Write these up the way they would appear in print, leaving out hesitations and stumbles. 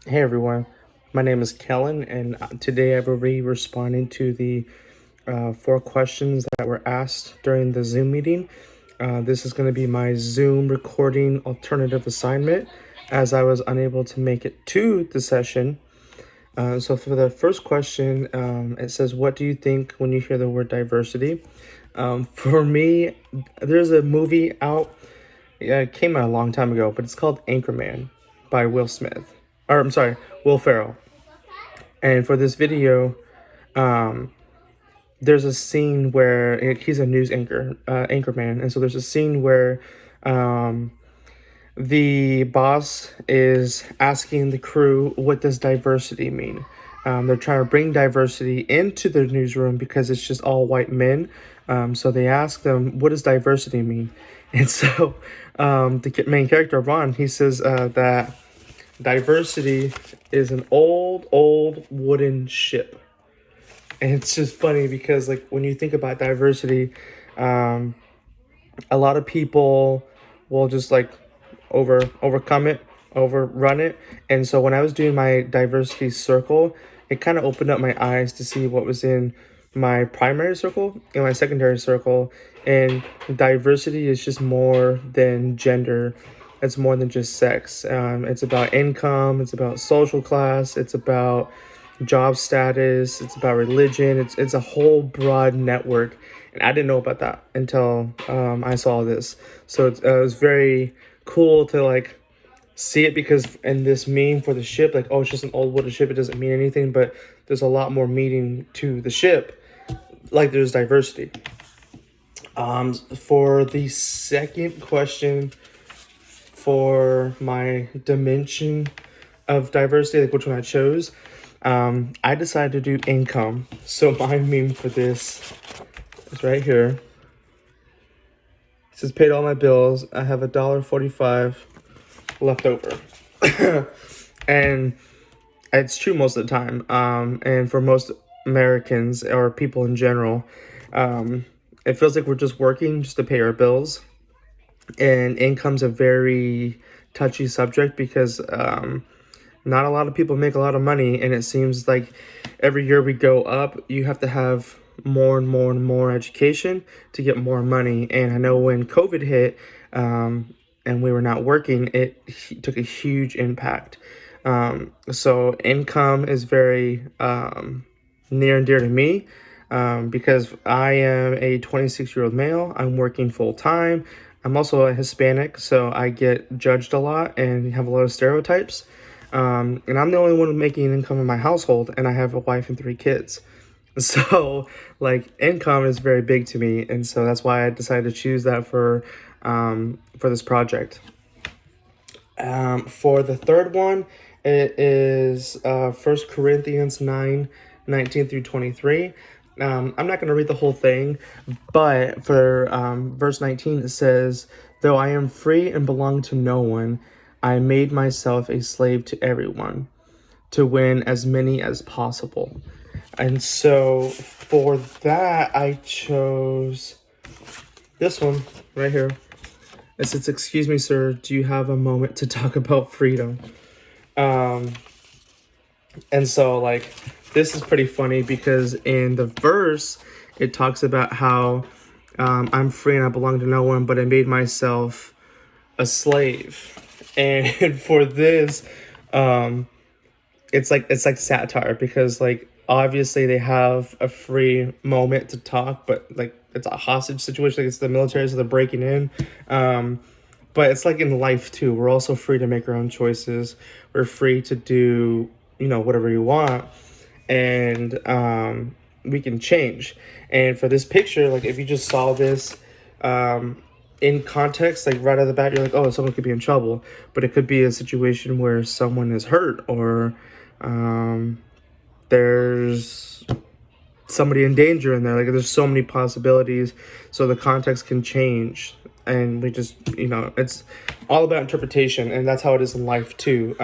Hey everyone, my name is Kellen, and today I will be responding to the 4 questions that were asked during the Zoom meeting. This is going to be my Zoom recording alternative assignment as I was unable to make it to the session. So, for the first question, it says, "What do you think when you hear the word diversity?" For me, there's a movie out, it came out a long time ago, but it's called Anchorman by Will Smith. Or, I'm sorry, Will Ferrell. And for this video, um, there's a scene where he's a news anchorman, and so there's a scene where um, the boss is asking the crew, "What does diversity mean?" They're trying to bring diversity into the newsroom because it's just all white men. So they ask them, "What does diversity mean?" And so the main character, Ron, he says that diversity is an old wooden ship. And it's just funny because, like, when you think about diversity, um, a lot of people will just like overcome it, overrun it. And so when I was doing my diversity circle, it kind of opened up my eyes to see what was in my primary circle and my secondary circle. And diversity is just more than gender. It's more than just sex. It's about income. It's about social class. It's about job status. It's about religion. It's a whole broad network, and I didn't know about that until I saw this. So it was very cool to like see it, because in this meme for the ship, like, oh, it's just an old wooden ship, it doesn't mean anything, but there's a lot more meaning to the ship, like there's diversity. For the second question, for my dimension of diversity, like which one I chose, I decided to do income. So my meme for this is right here. It says, "Paid all my bills. I have $1.45 left over." And it's true most of the time. And for most Americans or people in general, it feels like we're just working just to pay our bills. And income's a very touchy subject because not a lot of people make a lot of money, and it seems like every year we go up, you have to have more and more and more education to get more money. And I know when COVID hit, and we were not working, it took a huge impact. So income is very near and dear to me, because I am a 26-year-old male. I'm working full time. I'm also a Hispanic, so I get judged a lot and have a lot of stereotypes. And I'm the only one making income in my household, and I have a wife and 3 kids. So, like, income is very big to me, and so that's why I decided to choose that for this project. For the third one, it is 1 Corinthians 9:19 through 23. I'm not going to read the whole thing, but for verse 19, it says, "Though I am free and belong to no one, I made myself a slave to everyone to win as many as possible." And so for that, I chose this one right here. It says, "Excuse me, sir, do you have a moment to talk about freedom?" Um, and so, like, this is pretty funny because in the verse, it talks about how I'm free and I belong to no one, but I made myself a slave. And for this, um, it's like satire, because like obviously they have a free moment to talk, but like it's a hostage situation, like it's the military, so they're breaking in. But it's like in life too, we're also free to make our own choices. We're free to do, whatever you want, and we can change. And for this picture, like if you just saw this in context, like right out of the bat, you're like, oh, someone could be in trouble, but it could be a situation where someone is hurt, or there's somebody in danger in there. Like there's so many possibilities, so the context can change, and we just, it's all about interpretation, and that's how it is in life too.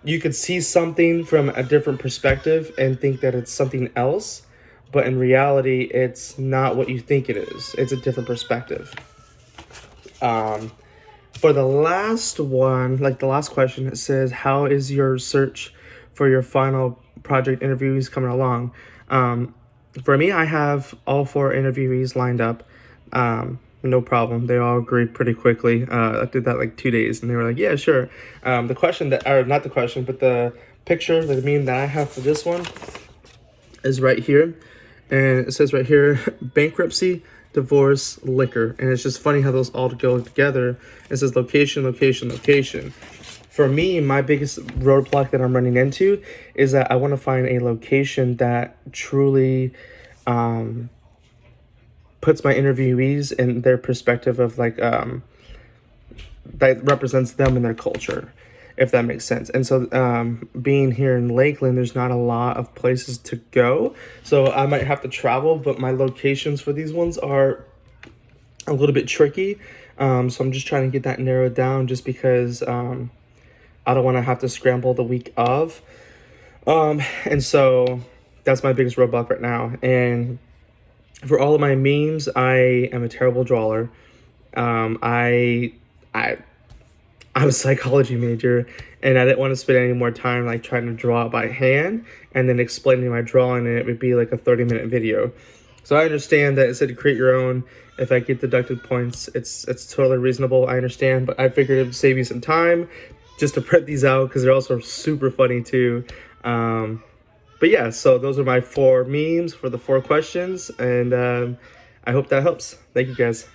You could see something from a different perspective and think that it's something else, but in reality, it's not what you think it is. It's a different perspective. For the last one, like the last question, it says, how is your search for your final project interviewees coming along? For me, I have all 4 interviewees lined up. No problem. They all agreed pretty quickly. I did that like 2 days, and they were like, "Yeah, sure." The question that, or not the question, but the picture, the meme that I have for this one is right here, and it says right here, bankruptcy, divorce, liquor, and it's just funny how those all go together. It says location, location, location. For me, my biggest roadblock that I'm running into is that I want to find a location that truly puts my interviewees in their perspective of like that represents them and their culture, if that makes sense. And so being here in Lakeland, there's not a lot of places to go, so I might have to travel, but my locations for these ones are a little bit tricky. So I'm just trying to get that narrowed down, just because I don't want to have to scramble the week of. And so that's my biggest roadblock right now. And for all of my memes, I am a terrible drawer. I I'm a psychology major, and I didn't want to spend any more time like trying to draw it by hand and then explaining my drawing, and it would be like a 30-minute video. So I understand that it said to create your own. If I get deducted points, it's totally reasonable. I understand, but I figured it would save you some time just to print these out, because they're also super funny too. But yeah, so those are my 4 memes for the 4 questions, and I hope that helps. Thank you guys.